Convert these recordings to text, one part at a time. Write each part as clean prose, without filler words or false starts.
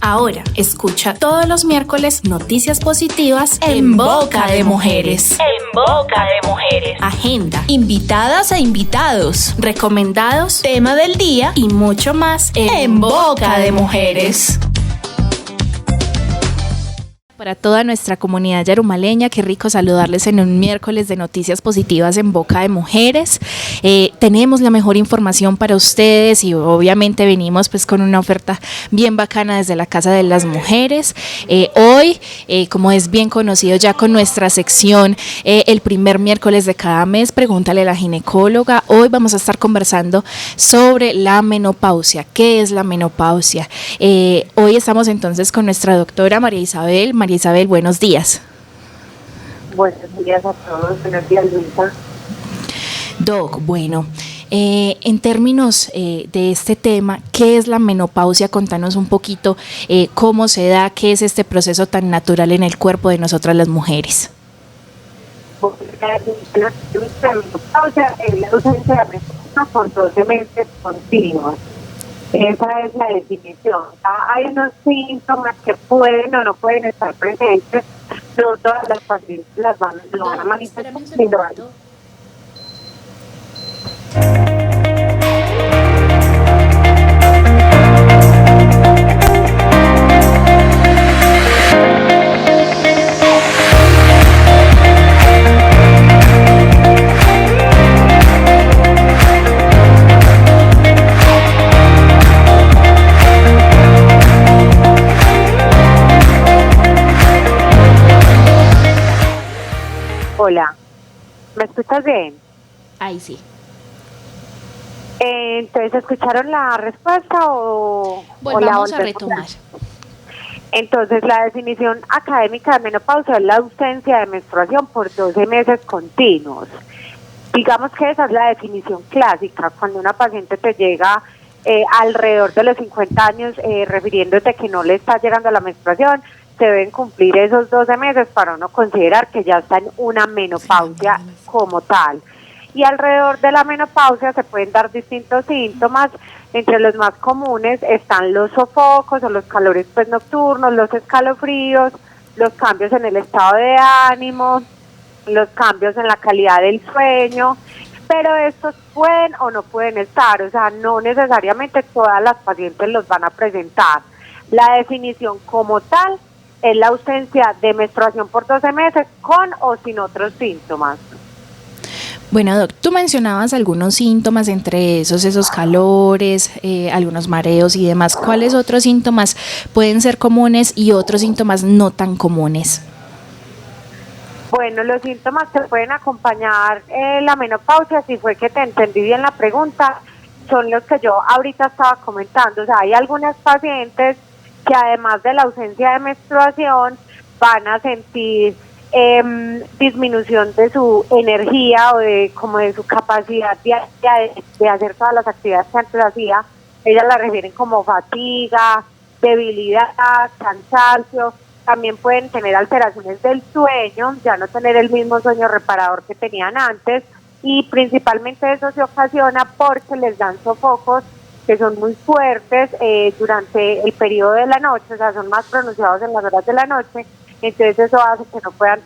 Ahora, escucha todos los miércoles noticias positivas en Boca de Mujeres. En Boca de Mujeres. Agenda, invitadas e invitados, recomendados, tema del día y mucho más en Boca de Mujeres. Para toda nuestra comunidad yarumaleña, qué rico saludarles en un miércoles de noticias positivas en Boca de Mujeres. Tenemos la mejor información para ustedes y obviamente venimos pues con una oferta bien bacana desde la Casa de las Mujeres. Hoy, como es bien conocido ya con nuestra sección, el primer miércoles de cada mes, pregúntale a la ginecóloga. Hoy vamos a estar conversando sobre la menopausia. ¿Qué es la menopausia? Hoy estamos entonces con nuestra doctora María Isabel. María Isabel, buenos días. Buenos días a todos, buenos días, Luisa. Doc, bueno, en términos de este tema, ¿qué es la menopausia? Contanos un poquito cómo se da, qué es este proceso tan natural en el cuerpo de nosotras las mujeres. La menopausia es la ausencia de menstruación por 12 meses continuos. Esa es la definición. Hay unos síntomas que pueden o no pueden estar presentes. No todas las pacientes lo van a manifestar. Hola, ¿me escuchas bien? Ahí sí. Entonces, ¿escucharon la respuesta o la vamos a retomar? Entonces, la definición académica de menopausia es la ausencia de menstruación por 12 meses continuos. Digamos que esa es la definición clásica, cuando una paciente te llega alrededor de los 50 años refiriéndote que no le está llegando la menstruación, se deben cumplir esos 12 meses para uno considerar que ya está en una menopausia como tal. Y alrededor de la menopausia se pueden dar distintos síntomas. Entre los más comunes están los sofocos o los calores pues nocturnos, los escalofríos, los cambios en el estado de ánimo, los cambios en la calidad del sueño, pero estos pueden o no pueden estar, o sea, no necesariamente todas las pacientes los van a presentar. La definición como tal es la ausencia de menstruación por 12 meses con o sin otros síntomas. Bueno, Doc, tú mencionabas algunos síntomas, entre esos calores, algunos mareos y demás. ¿Cuáles otros síntomas pueden ser comunes y otros síntomas no tan comunes? Bueno, los síntomas que pueden acompañar la menopausia, si fue que te entendí bien la pregunta, son los que yo ahorita estaba comentando. O sea, hay algunas pacientes que además de la ausencia de menstruación van a sentir disminución de su energía o de su capacidad de hacer todas las actividades que antes hacía. Ellas la refieren como fatiga, debilidad, cansancio. También pueden tener alteraciones del sueño, ya no tener el mismo sueño reparador que tenían antes, y principalmente eso se ocasiona porque les dan sofocos que son muy fuertes durante el periodo de la noche, o sea, son más pronunciados en las horas de la noche, entonces eso hace que no puedan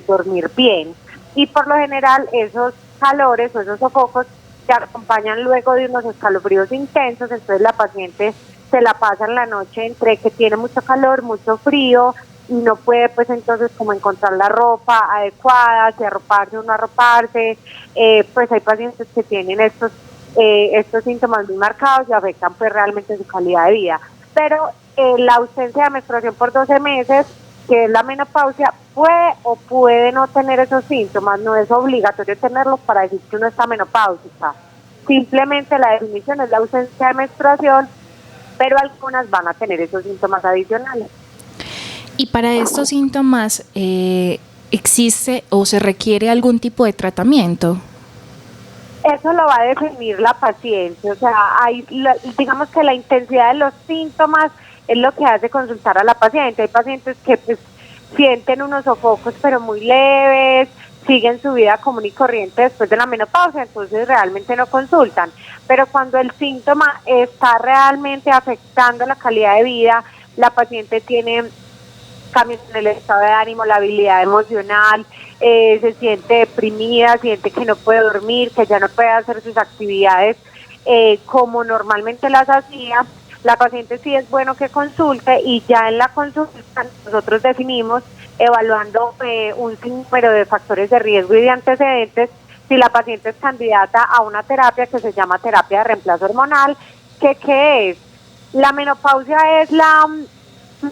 dormir bien. Y por lo general esos calores o esos sofocos se acompañan luego de unos escalofríos intensos, entonces la paciente se la pasa en la noche entre que tiene mucho calor, mucho frío, y no puede pues entonces como encontrar la ropa adecuada, si arroparse o no arroparse. Pues hay pacientes que tienen estos síntomas muy marcados y afectan pues realmente su calidad de vida. Pero la ausencia de menstruación por 12 meses, que es la menopausia, puede o puede no tener esos síntomas, no es obligatorio tenerlos para decir que uno está menopáusica. Simplemente la definición es la ausencia de menstruación, pero algunas van a tener esos síntomas adicionales. Y para estos síntomas, ¿existe o se requiere algún tipo de tratamiento? Eso lo va a definir la paciente, o sea, digamos que la intensidad de los síntomas es lo que hace consultar a la paciente. Hay pacientes que pues sienten unos sofocos pero muy leves, siguen su vida común y corriente después de la menopausia, entonces realmente no consultan. Pero cuando el síntoma está realmente afectando la calidad de vida, la paciente tiene cambios en el estado de ánimo, la habilidad emocional, se siente deprimida, siente que no puede dormir, que ya no puede hacer sus actividades como normalmente las hacía. La paciente sí es bueno que consulte, y ya en la consulta nosotros definimos, evaluando un sinnúmero de factores de riesgo y de antecedentes, si la paciente es candidata a una terapia que se llama terapia de reemplazo hormonal. ¿Qué es? La menopausia es la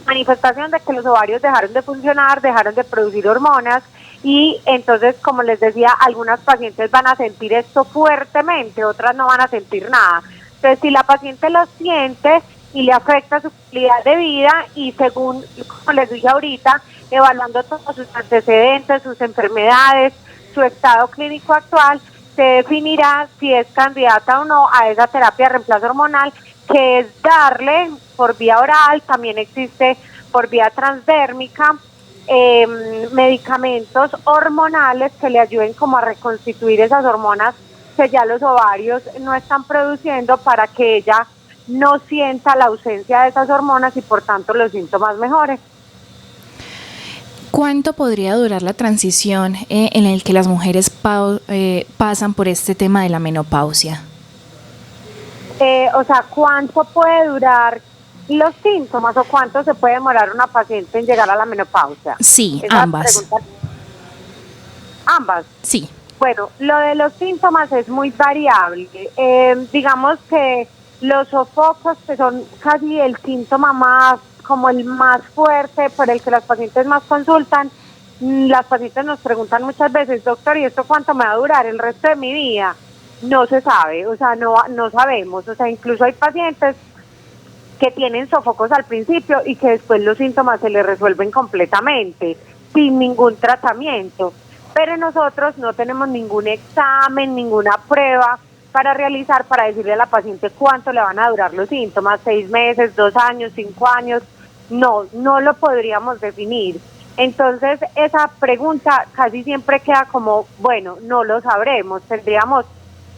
manifestación de que los ovarios dejaron de funcionar, dejaron de producir hormonas, y entonces, como les decía, algunas pacientes van a sentir esto fuertemente, otras no van a sentir nada. Entonces, si la paciente lo siente y le afecta su calidad de vida, y según, como les dije ahorita, evaluando todos sus antecedentes, sus enfermedades, su estado clínico actual, se definirá si es candidata o no a esa terapia de reemplazo hormonal, que es darle por vía oral, también existe por vía transdérmica, medicamentos hormonales que le ayuden como a reconstituir esas hormonas que ya los ovarios no están produciendo, para que ella no sienta la ausencia de esas hormonas y por tanto los síntomas mejoren. ¿Cuánto podría durar la transición en el que las mujeres pasan por este tema de la menopausia? O sea, ¿cuánto puede durar los síntomas o cuánto se puede demorar una paciente en llegar a la menopausia? Sí, Esa ambas. pregunta. ¿Ambas? Sí. Bueno, lo de los síntomas es muy variable. Digamos que los sofocos, que son casi el síntoma más, como el más fuerte por el que las pacientes más consultan, las pacientes nos preguntan muchas veces: doctor, ¿y esto cuánto me va a durar el resto de mi vida? No se sabe, o sea, no sabemos. O sea, incluso hay pacientes que tienen sofocos al principio y que después los síntomas se les resuelven completamente, sin ningún tratamiento. Pero nosotros no tenemos ningún examen, ninguna prueba para realizar, para decirle a la paciente cuánto le van a durar los síntomas: 6 meses, 2 años, 5 años. No lo podríamos definir. Entonces, esa pregunta casi siempre queda como, bueno, no lo sabremos. Tendríamos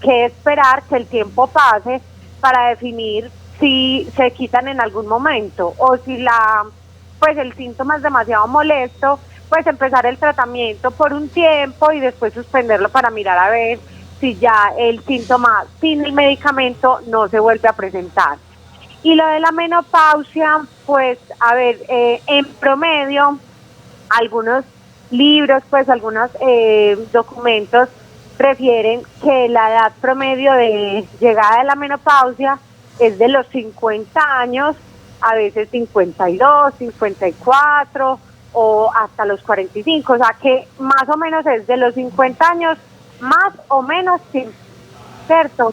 que esperar que el tiempo pase para definir si se quitan en algún momento, o si el síntoma es demasiado molesto, pues empezar el tratamiento por un tiempo y después suspenderlo para mirar a ver si ya el síntoma sin el medicamento no se vuelve a presentar. Y lo de la menopausia, pues a ver, en promedio, algunos libros, pues algunos documentos refieren que la edad promedio de llegada de la menopausia es de los 50 años, a veces 52, 54 o hasta los 45, o sea que más o menos es de los 50 años, más o menos, ¿cierto?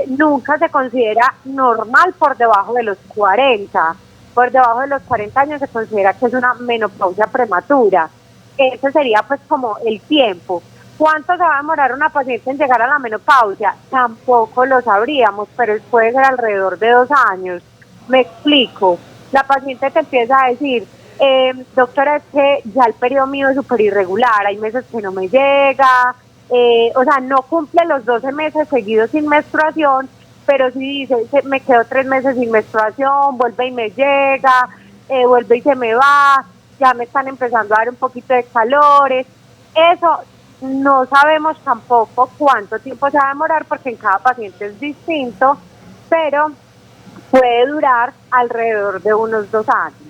Nunca se considera normal por debajo de los 40. Por debajo de los 40 años se considera que es una menopausia prematura. Ese sería pues como el tiempo. ¿Cuánto se va a demorar una paciente en llegar a la menopausia? Tampoco lo sabríamos, pero puede ser alrededor de 2 años. Me explico. La paciente te empieza a decir: doctora, es que ya el periodo mío es súper irregular, hay meses que no me llega, o sea, no cumple los 12 meses seguidos sin menstruación, pero sí dice: me quedo 3 meses sin menstruación, vuelve y me llega, vuelve y se me va, ya me están empezando a dar un poquito de calores. Eso no sabemos tampoco cuánto tiempo se va a demorar, porque en cada paciente es distinto, pero puede durar alrededor de unos 2 años.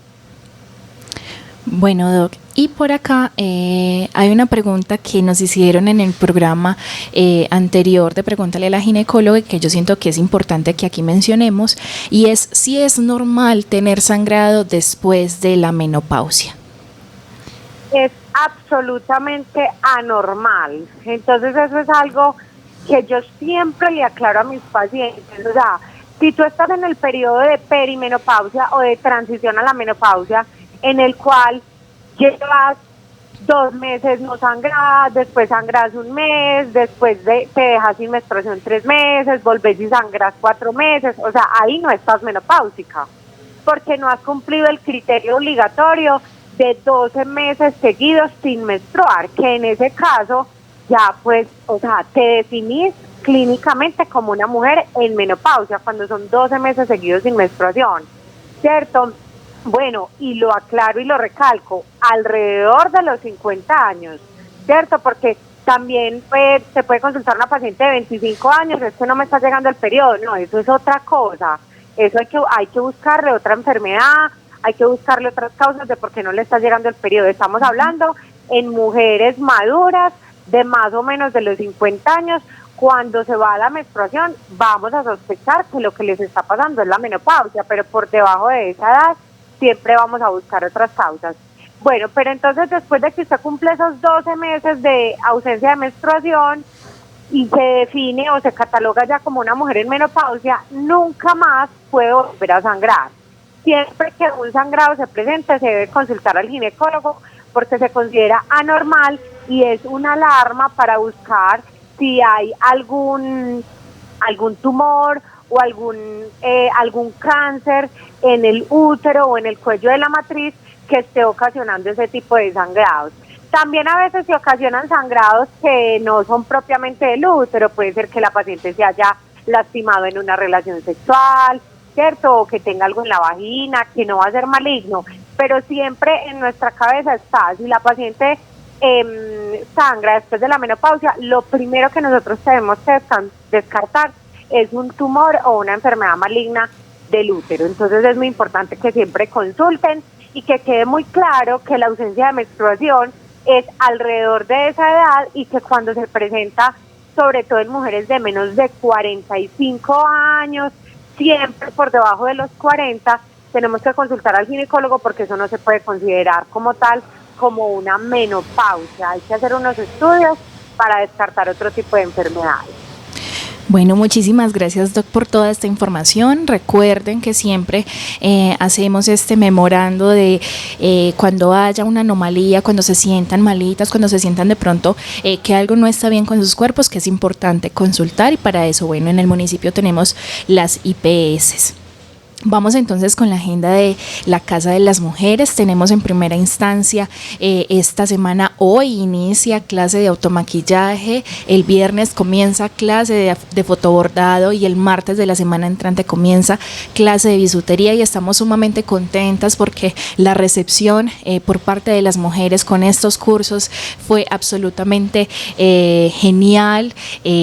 Bueno, Doc, y por acá hay una pregunta que nos hicieron en el programa anterior de Pregúntale a la ginecóloga, que yo siento que es importante que aquí mencionemos, y es si es normal tener sangrado después de la menopausia. Es absolutamente anormal. Entonces eso es algo que yo siempre le aclaro a mis pacientes. O sea, si tú estás en el periodo de perimenopausia o de transición a la menopausia, en el cual llevas 2 meses no sangras, después sangras 1 mes, después te dejas sin menstruación 3 meses, volvés y sangras 4 meses, o sea, ahí no estás menopáusica, porque no has cumplido el criterio obligatorio de 12 meses seguidos sin menstruar, que en ese caso ya pues, o sea, te definís clínicamente como una mujer en menopausia cuando son 12 meses seguidos sin menstruación, ¿cierto? Bueno, y lo aclaro y lo recalco, alrededor de los 50 años, ¿cierto? Porque también se puede consultar una paciente de 25 años, es que no me está llegando el periodo, no, eso es otra cosa, eso hay que buscarle otra enfermedad, hay que buscarle otras causas de por qué no le está llegando el periodo. Estamos hablando en mujeres maduras de más o menos de los 50 años, cuando se va a la menstruación, vamos a sospechar que lo que les está pasando es la menopausia, pero por debajo de esa edad siempre vamos a buscar otras causas. Bueno, pero entonces después de que usted cumple esos 12 meses de ausencia de menstruación y se define o se cataloga ya como una mujer en menopausia, nunca más puede volver a sangrar. Siempre que un sangrado se presente, se debe consultar al ginecólogo porque se considera anormal y es una alarma para buscar si hay algún tumor o algún cáncer en el útero o en el cuello de la matriz que esté ocasionando ese tipo de sangrados. También a veces se ocasionan sangrados que no son propiamente del útero, puede ser que la paciente se haya lastimado en una relación sexual, ¿cierto? O que tenga algo en la vagina, que no va a ser maligno, pero siempre en nuestra cabeza está, si la paciente sangra después de la menopausia, lo primero que nosotros tenemos que descartar es un tumor o una enfermedad maligna del útero. Entonces es muy importante que siempre consulten y que quede muy claro que la ausencia de menstruación es alrededor de esa edad y que cuando se presenta, sobre todo en mujeres de menos de 45 años, siempre por debajo de los 40, tenemos que consultar al ginecólogo porque eso no se puede considerar como tal, como una menopausia. Hay que hacer unos estudios para descartar otro tipo de enfermedades. Bueno, muchísimas gracias, Doc, por toda esta información. Recuerden que siempre hacemos este memorando de cuando haya una anomalía, cuando se sientan malitas, cuando se sientan de pronto que algo no está bien con sus cuerpos, que es importante consultar, y para eso, bueno, en el municipio tenemos las IPS. Vamos entonces con la agenda de la Casa de las Mujeres. Tenemos en primera instancia esta semana, hoy inicia clase de automaquillaje, el viernes comienza clase de fotobordado y el martes de la semana entrante comienza clase de bisutería, y estamos sumamente contentas porque la recepción por parte de las mujeres con estos cursos fue absolutamente genial.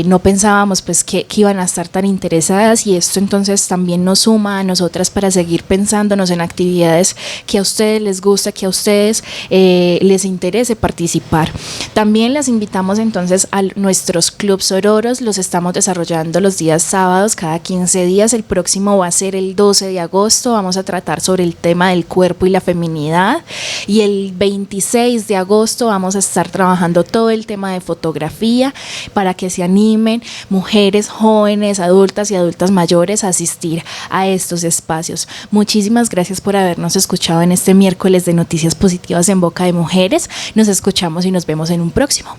No pensábamos pues que iban a estar tan interesadas, y esto entonces también nos suma a nosotros para seguir pensándonos en actividades que a ustedes les gusta, que a ustedes les interese participar. También las invitamos entonces a nuestros clubs sororos. Los estamos desarrollando los días sábados, cada 15 días. El próximo va a ser el 12 de agosto. Vamos a tratar sobre el tema del cuerpo y la feminidad. Y el 26 de agosto vamos a estar trabajando todo el tema de fotografía para que se animen mujeres jóvenes, adultas y adultas mayores a asistir a estos espacios. Muchísimas gracias por habernos escuchado en este miércoles de Noticias Positivas en Boca de Mujeres. Nos escuchamos y nos vemos en un próximo.